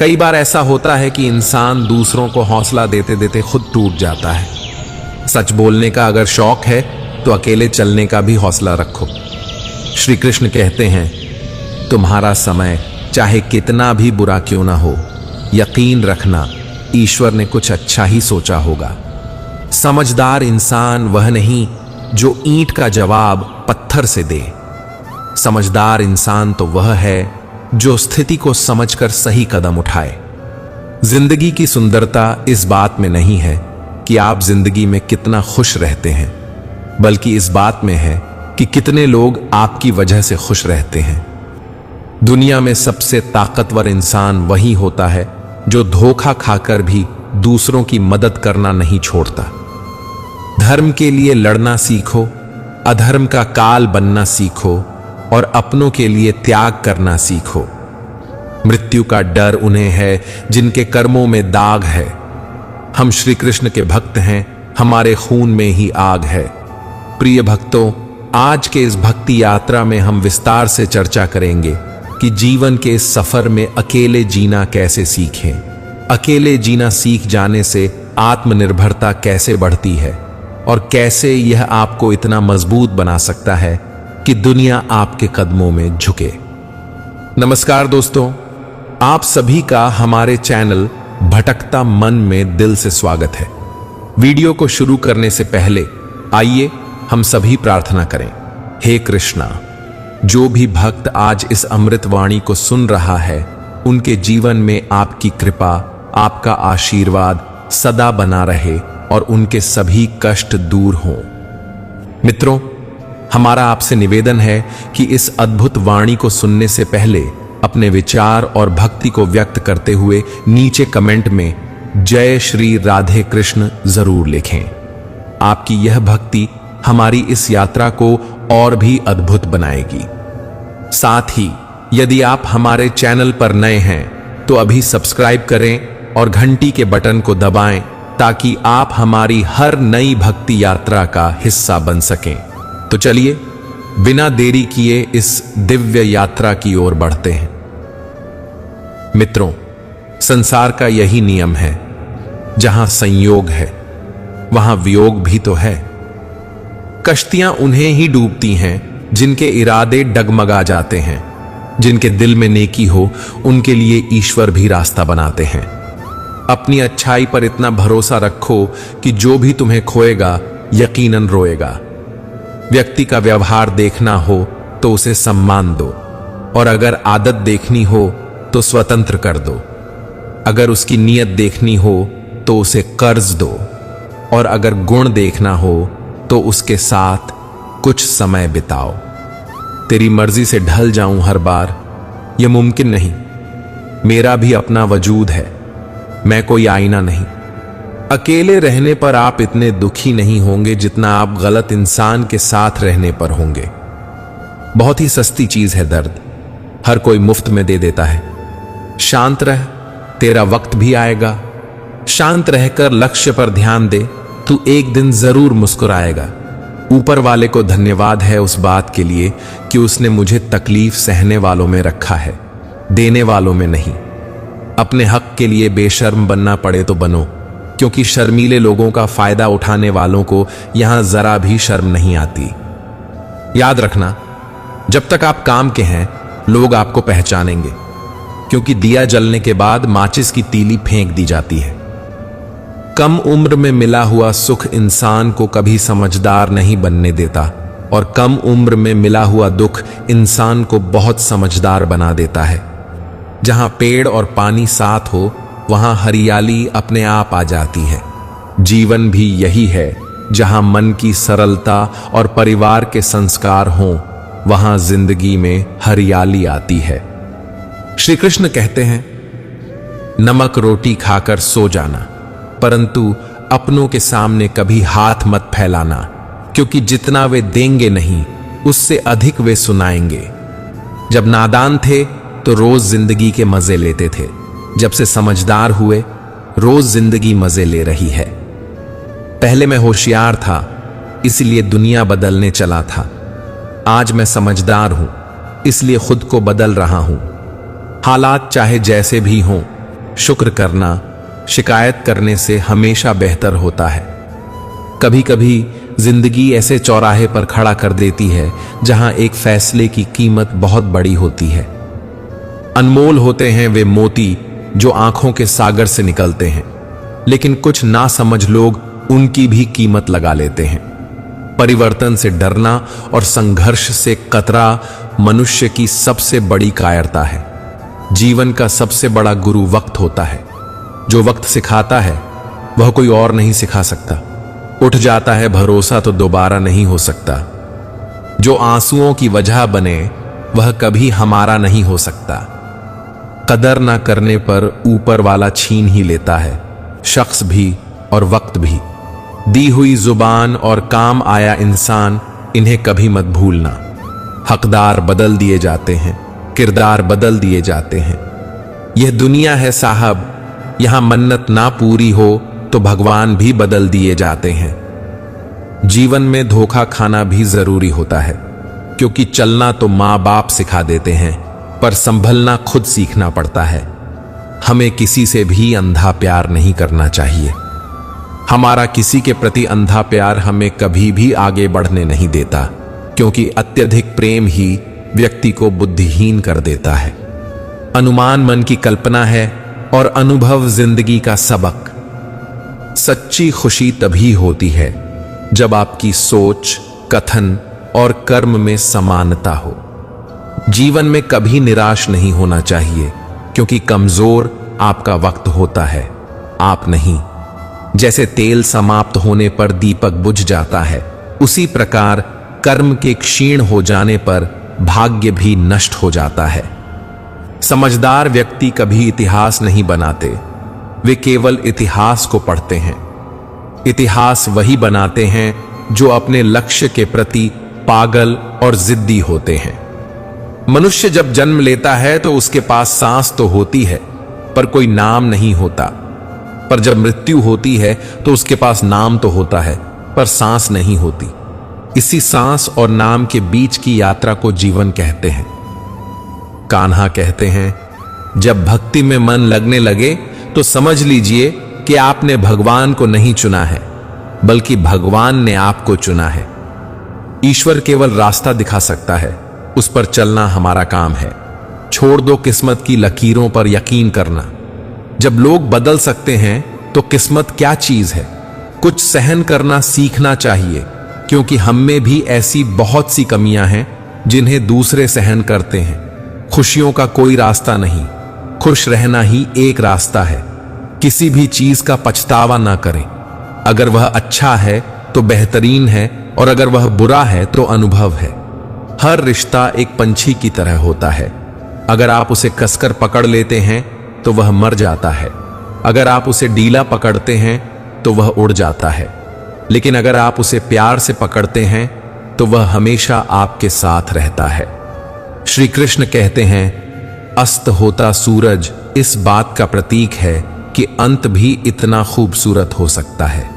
कई बार ऐसा होता है कि इंसान दूसरों को हौसला देते देते खुद टूट जाता है। सच बोलने का अगर शौक है तो अकेले चलने का भी हौसला रखो। श्री कृष्ण कहते हैं, तुम्हारा समय चाहे कितना भी बुरा क्यों ना हो, यकीन रखना ईश्वर ने कुछ अच्छा ही सोचा होगा। समझदार इंसान वह नहीं जो ईंट का जवाब पत्थर से दे। समझदार इंसान तो वह है जो स्थिति को समझकर सही कदम उठाए। जिंदगी की सुंदरता इस बात में नहीं है कि आप जिंदगी में कितना खुश रहते हैं, बल्कि इस बात में है कि कितने लोग आपकी वजह से खुश रहते हैं। दुनिया में सबसे ताकतवर इंसान वही होता है जो धोखा खाकर भी दूसरों की मदद करना नहीं छोड़ता। धर्म के लिए लड़ना सीखो, अधर्म का काल बनना सीखो और अपनों के लिए त्याग करना सीखो। मृत्यु का डर उन्हें है जिनके कर्मों में दाग है। हम श्री कृष्ण के भक्त हैं, हमारे खून में ही आग है। प्रिय भक्तों, आज के इस भक्ति यात्रा में हम विस्तार से चर्चा करेंगे कि जीवन के इस सफर में अकेले जीना कैसे सीखें। अकेले जीना सीख जाने से आत्मनिर्भरता कैसे बढ़ती है और कैसे यह आपको इतना मजबूत बना सकता है कि दुनिया आपके कदमों में झुके। नमस्कार दोस्तों, आप सभी का हमारे चैनल भटकता मन में दिल से स्वागत है। वीडियो को शुरू करने से पहले आइए हम सभी प्रार्थना करें। हे कृष्णा, जो भी भक्त आज इस अमृत वाणी को सुन रहा है, उनके जीवन में आपकी कृपा, आपका आशीर्वाद सदा बना रहे और उनके सभी कष्ट दूर हों। मित्रों, हमारा आपसे निवेदन है कि इस अद्भुत वाणी को सुनने से पहले अपने विचार और भक्ति को व्यक्त करते हुए नीचे कमेंट में जय श्री राधे कृष्ण जरूर लिखें। आपकी यह भक्ति हमारी इस यात्रा को और भी अद्भुत बनाएगी। साथ ही यदि आप हमारे चैनल पर नए हैं तो अभी सब्सक्राइब करें और घंटी के बटन को दबाएं ताकि आप हमारी हर नई भक्ति यात्रा का हिस्सा बन सकें। तो चलिए बिना देरी किए इस दिव्य यात्रा की ओर बढ़ते हैं। मित्रों, संसार का यही नियम है, जहां संयोग है वहां वियोग भी तो है। कश्तियां उन्हें ही डूबती हैं जिनके इरादे डगमगा जाते हैं। जिनके दिल में नेकी हो उनके लिए ईश्वर भी रास्ता बनाते हैं। अपनी अच्छाई पर इतना भरोसा रखो कि जो भी तुम्हें खोएगा यकीनन रोएगा। व्यक्ति का व्यवहार देखना हो तो उसे सम्मान दो, और अगर आदत देखनी हो तो स्वतंत्र कर दो। अगर उसकी नीयत देखनी हो तो उसे कर्ज दो, और अगर गुण देखना हो तो उसके साथ कुछ समय बिताओ। तेरी मर्जी से ढल जाऊं हर बार, यह मुमकिन नहीं। मेरा भी अपना वजूद है, मैं कोई आईना नहीं। अकेले रहने पर आप इतने दुखी नहीं होंगे जितना आप गलत इंसान के साथ रहने पर होंगे। बहुत ही सस्ती चीज है दर्द, हर कोई मुफ्त में दे देता है। शांत रह, तेरा वक्त भी आएगा। शांत रहकर लक्ष्य पर ध्यान दे, तू एक दिन जरूर मुस्कुराएगा। ऊपर वाले को धन्यवाद है उस बात के लिए कि उसने मुझे तकलीफ सहने वालों में रखा है, देने वालों में नहीं। अपने हक के लिए बेशर्म बनना पड़े तो बनो, क्योंकि शर्मीले लोगों का फायदा उठाने वालों को यहां जरा भी शर्म नहीं आती। याद रखना, जब तक आप काम के हैं लोग आपको पहचानेंगे, क्योंकि दिया जलने के बाद माचिस की तीली फेंक दी जाती है। कम उम्र में मिला हुआ सुख इंसान को कभी समझदार नहीं बनने देता, और कम उम्र में मिला हुआ दुख इंसान को बहुत समझदार बना देता है। जहां पेड़ और पानी साथ हो वहां हरियाली अपने आप आ जाती है। जीवन भी यही है, जहां मन की सरलता और परिवार के संस्कार हों वहां जिंदगी में हरियाली आती है। श्री कृष्ण कहते हैं, नमक रोटी खाकर सो जाना, परंतु अपनों के सामने कभी हाथ मत फैलाना, क्योंकि जितना वे देंगे नहीं उससे अधिक वे सुनाएंगे। जब नादान थे तो रोज जिंदगी के मजे लेते थे, जब से समझदार हुए रोज जिंदगी मजे ले रही है। पहले मैं होशियार था इसलिए दुनिया बदलने चला था, आज मैं समझदार हूं इसलिए खुद को बदल रहा हूं। हालात चाहे जैसे भी हों, शुक्र करना शिकायत करने से हमेशा बेहतर होता है। कभी कभी जिंदगी ऐसे चौराहे पर खड़ा कर देती है जहां एक फैसले की कीमत बहुत बड़ी होती है। अनमोल होते हैं वे मोती जो आंखों के सागर से निकलते हैं, लेकिन कुछ नासमझ लोग उनकी भी कीमत लगा लेते हैं। परिवर्तन से डरना और संघर्ष से कतरा मनुष्य की सबसे बड़ी कायरता है। जीवन का सबसे बड़ा गुरु वक्त होता है। जो वक्त सिखाता है वह कोई और नहीं सिखा सकता। उठ जाता है भरोसा तो दोबारा नहीं हो सकता। जो आंसुओं की वजह बने वह कभी हमारा नहीं हो सकता। कदर ना करने पर ऊपर वाला छीन ही लेता है, शख्स भी और वक्त भी। दी हुई जुबान और काम आया इंसान, इन्हें कभी मत भूलना। हकदार बदल दिए जाते हैं, किरदार बदल दिए जाते हैं। यह दुनिया है साहब, यहां मन्नत ना पूरी हो तो भगवान भी बदल दिए जाते हैं। जीवन में धोखा खाना भी जरूरी होता है, क्योंकि चलना तो माँ बाप सिखा देते हैं, पर संभलना खुद सीखना पड़ता है। हमें किसी से भी अंधा प्यार नहीं करना चाहिए। हमारा किसी के प्रति अंधा प्यार हमें कभी भी आगे बढ़ने नहीं देता, क्योंकि अत्यधिक प्रेम ही व्यक्ति को बुद्धिहीन कर देता है। अनुमान मन की कल्पना है और अनुभव जिंदगी का सबक। सच्ची खुशी तभी होती है जब आपकी सोच, कथन और कर्म में समानता हो। जीवन में कभी निराश नहीं होना चाहिए, क्योंकि कमजोर आपका वक्त होता है, आप नहीं। जैसे तेल समाप्त होने पर दीपक बुझ जाता है, उसी प्रकार कर्म के क्षीण हो जाने पर भाग्य भी नष्ट हो जाता है। समझदार व्यक्ति कभी इतिहास नहीं बनाते, वे केवल इतिहास को पढ़ते हैं। इतिहास वही बनाते हैं जो अपने लक्ष्य के प्रति पागल और जिद्दी होते हैं। मनुष्य जब जन्म लेता है तो उसके पास सांस तो होती है, पर कोई नाम नहीं होता। पर जब मृत्यु होती है तो उसके पास नाम तो होता है, पर सांस नहीं होती। इसी सांस और नाम के बीच की यात्रा को जीवन कहते हैं। कान्हा कहते हैं, जब भक्ति में मन लगने लगे तो समझ लीजिए कि आपने भगवान को नहीं चुना है, बल्कि भगवान ने आपको चुना है। ईश्वर केवल रास्ता दिखा सकता है, उस पर चलना हमारा काम है। छोड़ दो किस्मत की लकीरों पर यकीन करना। जब लोग बदल सकते हैं तो किस्मत क्या चीज है। कुछ सहन करना सीखना चाहिए, क्योंकि हम में भी ऐसी बहुत सी कमियां हैं जिन्हें दूसरे सहन करते हैं। खुशियों का कोई रास्ता नहीं, खुश रहना ही एक रास्ता है। किसी भी चीज का पछतावा ना करें। अगर वह अच्छा है तो बेहतरीन है, और अगर वह बुरा है तो अनुभव है। हर रिश्ता एक पंछी की तरह होता है। अगर आप उसे कसकर पकड़ लेते हैं तो वह मर जाता है। अगर आप उसे ढीला पकड़ते हैं तो वह उड़ जाता है। लेकिन अगर आप उसे प्यार से पकड़ते हैं तो वह हमेशा आपके साथ रहता है। श्री कृष्ण कहते हैं, अस्त होता सूरज इस बात का प्रतीक है कि अंत भी इतना खूबसूरत हो सकता है।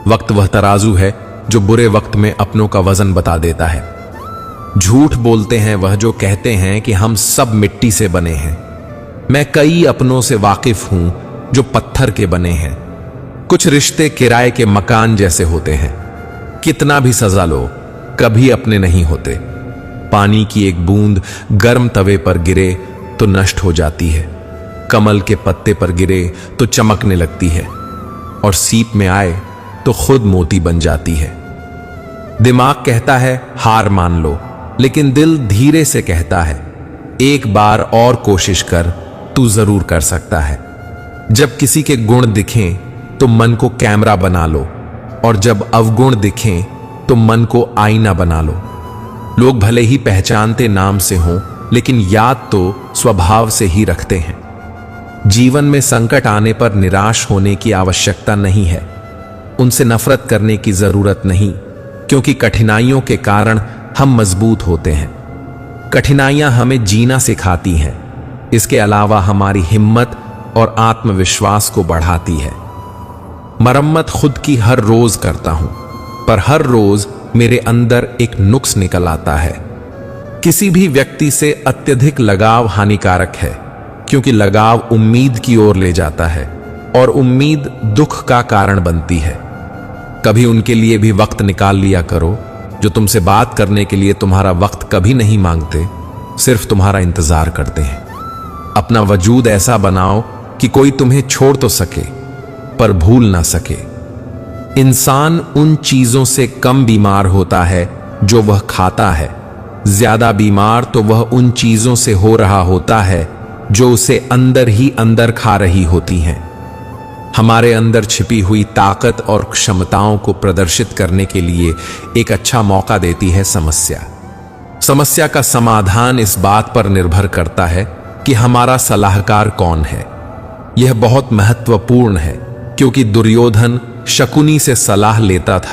वक्त वह तराजू है जो बुरे वक्त में अपनों का वजन बता देता है। झूठ बोलते हैं वह जो कहते हैं कि हम सब मिट्टी से बने हैं। मैं कई अपनों से वाकिफ हूं जो पत्थर के बने हैं। कुछ रिश्ते किराए के मकान जैसे होते हैं, कितना भी सजा लो कभी अपने नहीं होते। पानी की एक बूंद गर्म तवे पर गिरे तो नष्ट हो जाती है, कमल के पत्ते पर गिरे तो चमकने लगती है, और सीप में आए तो खुद मोती बन जाती है। दिमाग कहता है हार मान लो, लेकिन दिल धीरे से कहता है एक बार और कोशिश कर, तू जरूर कर सकता है। जब किसी के गुण दिखें तो मन को कैमरा बना लो, और जब अवगुण दिखें तो मन को आईना बना लो। लोग भले ही पहचानते नाम से हों, लेकिन याद तो स्वभाव से ही रखते हैं। जीवन में संकट आने पर निराश होने की आवश्यकता नहीं है, उनसे नफरत करने की जरूरत नहीं, क्योंकि कठिनाइयों के कारण हम मजबूत होते हैं। कठिनाइयां हमें जीना सिखाती हैं, इसके अलावा हमारी हिम्मत और आत्मविश्वास को बढ़ाती है। मरम्मत खुद की हर रोज करता हूं, पर हर रोज मेरे अंदर एक नुक्स निकल आता है। किसी भी व्यक्ति से अत्यधिक लगाव हानिकारक है, क्योंकि लगाव उम्मीद की ओर ले जाता है और उम्मीद दुख का कारण बनती है। कभी उनके लिए भी वक्त निकाल लिया करो जो तुमसे बात करने के लिए तुम्हारा वक्त कभी नहीं मांगते, सिर्फ तुम्हारा इंतजार करते हैं। अपना वजूद ऐसा बनाओ कि कोई तुम्हें छोड़ तो सके पर भूल ना सके। इंसान उन चीजों से कम बीमार होता है जो वह खाता है, ज्यादा बीमार तो वह उन चीजों से हो रहा होता है जो उसे अंदर ही अंदर खा रही होती हैं। हमारे अंदर छिपी हुई ताकत और क्षमताओं को प्रदर्शित करने के लिए एक अच्छा मौका देती है समस्या। समस्या का समाधान इस बात पर निर्भर करता है कि हमारा सलाहकार कौन है। यह बहुत महत्वपूर्ण है क्योंकि दुर्योधन शकुनी से सलाह लेता था